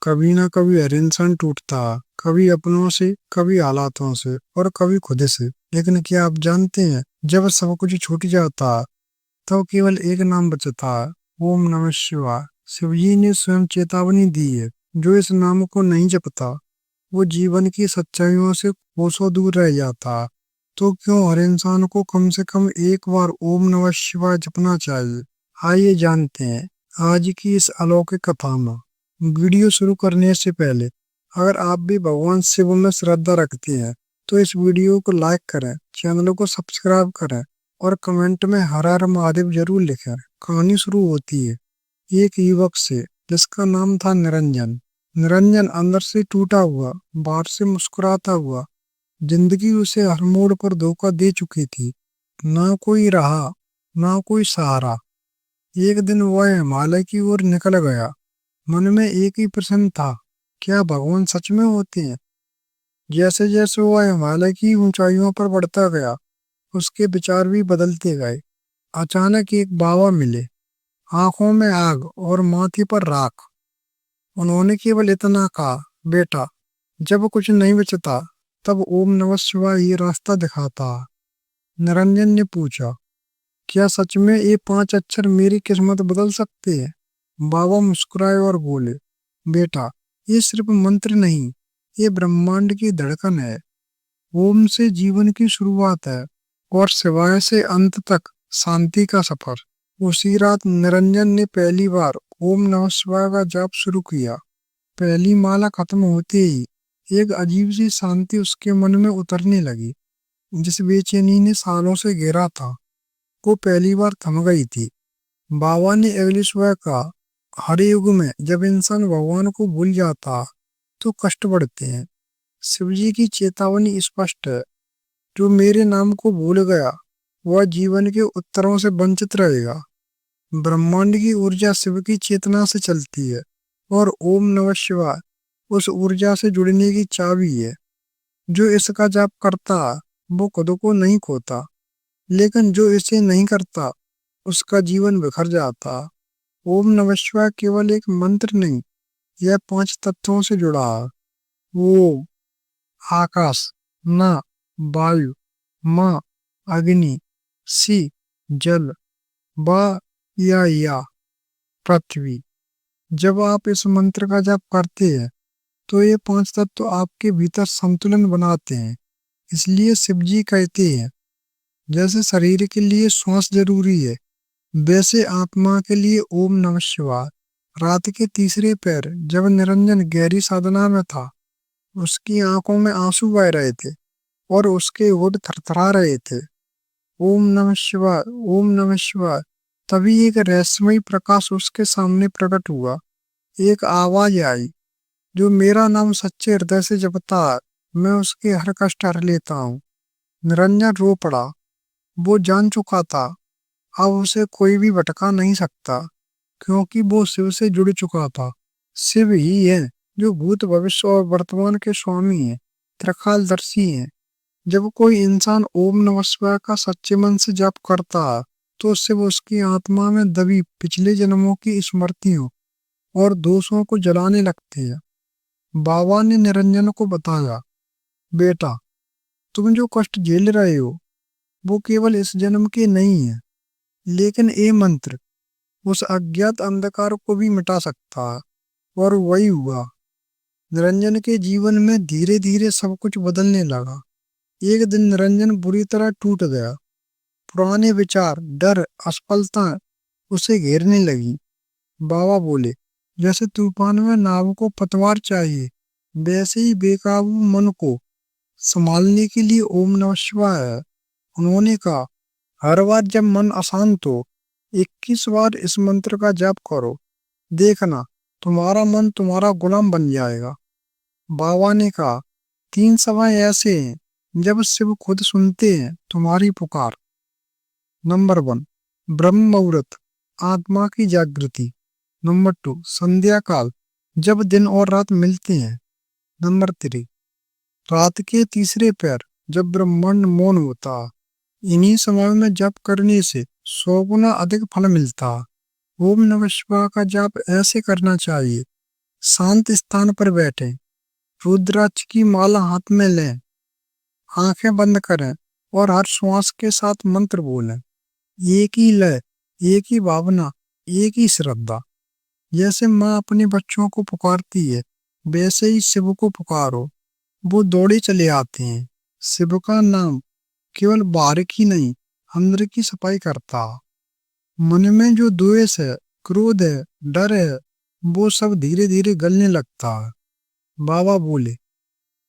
कभी ना कभी हर इंसान टूटता है, कभी अपनों से, कभी हालातों से और कभी खुद से। लेकिन क्या आप जानते हैं, जब सब कुछ छूट जाता है तब केवल एक नाम बचता है, ओम नमः शिवाय। शिव जी ने स्वयं चेतावनी दी है, जो इस नाम को नहीं जपता वो जीवन की सच्चाइयों से कोसों दूर रह जाता है। तो क्यों हर इंसान को कम से कम एक बार ओम नमः शिवाय जपना चाहिए। आइए जानते हैं आज की इस अलौकिक कथा में। वीडियो शुरू करने से पहले अगर आप भी भगवान शिव में श्रद्धा रखते हैं तो इस वीडियो को लाइक करें, चैनल को सब्सक्राइब करें और कमेंट में हर हर महादेव जरूर लिखें। कहानी शुरू होती है एक युवक से जिसका नाम था निरंजन। निरंजन अंदर से टूटा हुआ, बाहर से मुस्कुराता हुआ। जिंदगी उसे हर मोड़ पर धोखा दे चुकी थी। ना कोई रहा, ना कोई सहारा। एक दिन वह हिमालय की ओर निकल गया। मन में एक ही प्रश्न था, क्या भगवान सच में होते हैं? जैसे जैसे वह हिमालय की ऊंचाइयों पर बढ़ता गया, उसके विचार भी बदलते गए। अचानक एक बाबा मिले, आंखों में आग और माथे पर राख। उन्होंने केवल इतना कहा, बेटा, जब कुछ नहीं बचता तब ओम नमः शिवाय ये रास्ता दिखाता है। निरंजन ने पूछा, क्या सच में ये 5 अक्षर मेरी किस्मत बदल सकते हैं? बाबा मुस्कुराए और बोले, बेटा, ये सिर्फ मंत्र नहीं, ये ब्रह्मांड की धड़कन है। ओम से जीवन की शुरुआत है और शिवाय से अंत तक शांति का सफर। उसी रात निरंजन ने पहली बार ओम नमः शिवाय का जाप शुरू किया। पहली माला खत्म होते ही एक अजीब सी शांति उसके मन में उतरने लगी। जिस बेचैनी ने सालों से घेरा था वो पहली बार थम गई थी। बाबा ने अगली सुबह कहा, हर युग में जब इंसान भगवान को भूल जाता तो कष्ट बढ़ते हैं। शिव जी की चेतावनी स्पष्ट है, जो मेरे नाम को भूल गया वह जीवन के उत्तरों से वंचित रहेगा। ब्रह्मांड की ऊर्जा शिव की चेतना से चलती है और ओम नमः शिवाय उस ऊर्जा से जुड़ने की चाबी है। जो इसका जाप करता है वो खुद को नहीं खोता, लेकिन जो इसे नहीं करता उसका जीवन बिखर जाता। ओम नमः शिवाय केवल एक मंत्र नहीं, यह 5 तत्वों से जुड़ा है। ओम आकाश, न वायु, म अग्नि, सी जल, ब या पृथ्वी। जब आप इस मंत्र का जाप करते हैं तो ये 5 तत्व आपके भीतर संतुलन बनाते हैं। इसलिए शिव जी कहते हैं, जैसे शरीर के लिए श्वास जरूरी है वैसे आत्मा के लिए ओम नमः शिवाय। रात के तीसरे पहर जब निरंजन गहरी साधना में था, उसकी आंखों में आंसू बह रहे थे और उसके होठ थरथरा रहे थे। ओम नमः शिवाय, ओम नमः शिवाय। तभी एक रहस्यमयी प्रकाश उसके सामने प्रकट हुआ। एक आवाज आई, जो मेरा नाम सच्चे हृदय से जपता है मैं उसके हर कष्ट हर लेता हूँ। निरंजन रो पड़ा। वो जान चुका था अब उसे कोई भी भटका नहीं सकता, क्योंकि वो शिव से जुड़ चुका था। शिव ही है जो भूत भविष्य और वर्तमान के स्वामी हैं, त्रिकालदर्शी हैं। जब कोई इंसान ओम नमः शिवाय का सच्चे मन से जाप करता है तो शिव उसकी आत्मा में दबी पिछले जन्मों की स्मृतियों और दोषों को जलाने लगते हैं। बाबा ने निरंजन को बताया, बेटा, तुम जो कष्ट झेल रहे हो वो केवल इस जन्म के नहीं है, लेकिन ये मंत्र उस अज्ञात अंधकार को भी मिटा सकता है। और वही हुआ। निरंजन के जीवन में धीरे धीरे सब कुछ बदलने लगा। एक दिन निरंजन बुरी तरह टूट गया। पुराने विचार, डर, असफलता उसे घेरने लगी। बाबा बोले, जैसे तूफान में नाव को पतवार चाहिए, वैसे ही बेकाबू मन को संभालने के लिए ओम नमः शिवाय है। उन्होंने कहा, हर बार जब मन अशांत हो 21 बार इस मंत्र का जाप करो, देखना तुम्हारा मन तुम्हारा गुलाम बन जाएगा। बाबा ने कहा, 3 समय ऐसे हैं जब शिव खुद सुनते हैं तुम्हारी पुकार। नंबर 1, ब्रह्म मुहूर्त, आत्मा की जागृति। नंबर 2, संध्या काल, जब दिन और रात मिलते हैं। नंबर 3, रात के तीसरे पैर, जब ब्रह्मांड मौन होता है। इन्हीं समय में जप करने से 100 गुना अधिक फल मिलता है। ओम नमः शिवाय का जाप ऐसे करना चाहिए शांत स्थान पर बैठे, रुद्राक्ष की माला हाथ में लें, आंखें बंद करें और हर श्वास के साथ मंत्र बोलें। एक ही लय, एक ही भावना, एक ही श्रद्धा। जैसे माँ अपने बच्चों को पुकारती है, वैसे ही शिव को पुकारो। वो दौड़े चले आते हैं। शिव का नाम केवल बाहर की नहीं, अंदर की सफाई करता। मन में जो द्वेष है, क्रोध है, डर है, वो सब धीरे धीरे गलने लगता है। बाबा बोले,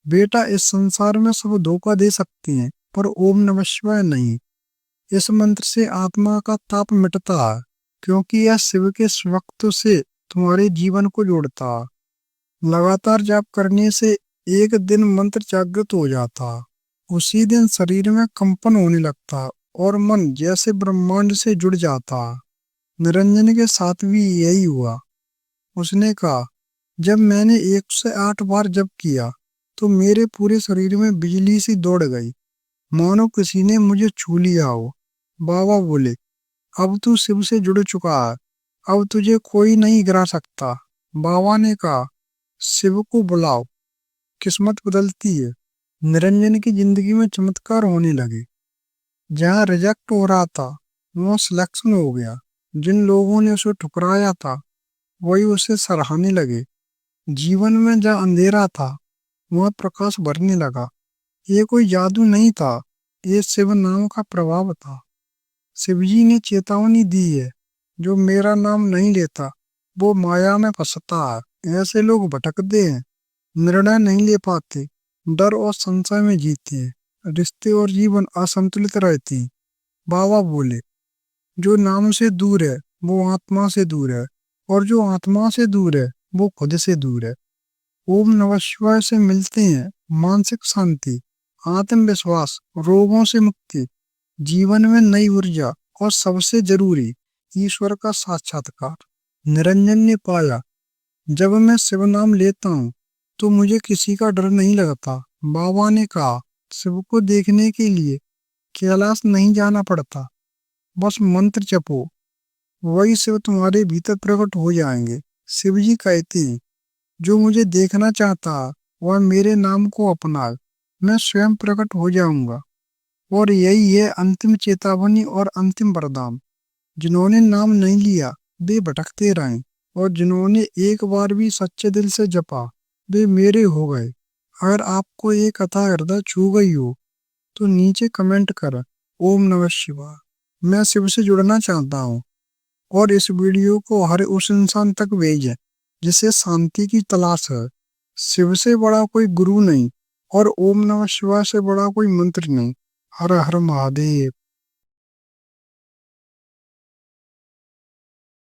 बेटा इस संसार में सब धोखा दे सकती हैं, पर ओम नमः शिवाय नहीं। इस मंत्र से आत्मा का ताप मिटता है, क्योंकि यह शिव के स्वक्त से तुम्हारे जीवन को जोड़ता है। लगातार जाप करने से एक दिन मंत्र जागृत हो जाता। उसी दिन शरीर में कंपन होने लगता और मन जैसे ब्रह्मांड से जुड़ जाता। निरंजन के साथ भी यही हुआ। उसने कहा, जब मैंने 108 बार जप किया तो मेरे पूरे शरीर में बिजली सी दौड़ गई, मानो किसी ने मुझे छू लिया हो। बाबा बोले, अब तू शिव से जुड़ चुका है, अब तुझे कोई नहीं गिरा सकता। बाबा ने कहा, शिव को बुलाओ, किस्मत बदलती है। निरंजन की जिंदगी में चमत्कार होने लगे। जहाँ रिजेक्ट हो रहा था, वहाँ सिलेक्शन हो गया। जिन लोगों ने उसे ठुकराया था, वही उसे सराहने लगे। जीवन में जहाँ अंधेरा था, वहाँ प्रकाश भरने लगा। ये कोई जादू नहीं था, ये शिव नाम का प्रभाव था। शिवजी ने चेतावनी दी है, जो मेरा नाम नहीं लेता वो माया में फंसता है। ऐसे लोग भटकते हैं, निर्णय नहीं ले पाते, डर और संशय में जीते हैं, रिश्ते और जीवन असंतुलित रहते हैं। बाबा बोले, जो नाम से दूर है वो आत्मा से दूर है, और जो आत्मा से दूर है वो खुद से दूर है। ओम नमः शिवाय से मिलते हैं मानसिक शांति, आत्मविश्वास, रोगों से मुक्ति, जीवन में नई ऊर्जा और सबसे जरूरी ईश्वर का साक्षात्कार। निरंजन ने पाया, जब मैं शिव नाम लेता हूँ तो मुझे किसी का डर नहीं लगता। बाबा ने कहा, शिव को देखने के लिए कैलाश नहीं जाना पड़ता, बस मंत्र जपो, वही शिव तुम्हारे भीतर प्रकट हो जाएंगे। शिव जी कहते हैं, जो मुझे देखना चाहता है वह मेरे नाम को अपनाए, मैं स्वयं प्रकट हो जाऊंगा। और यही है अंतिम चेतावनी और अंतिम वरदान। जिन्होंने नाम नहीं लिया वे भटकते रहे, और जिन्होंने एक बार भी सच्चे दिल से जपा वे मेरे हो गए। अगर आपको ये कथा हृदय छू गई हो तो नीचे कमेंट कर, ओम नमः शिवाय, मैं शिव से जुड़ना चाहता हूँ। और इस वीडियो को हर उस इंसान तक भेजें जिसे शांति की तलाश है। शिव से बड़ा कोई गुरु नहीं, और ओम नमः शिवाय से बड़ा कोई मंत्र नहीं। हर हर महादेव।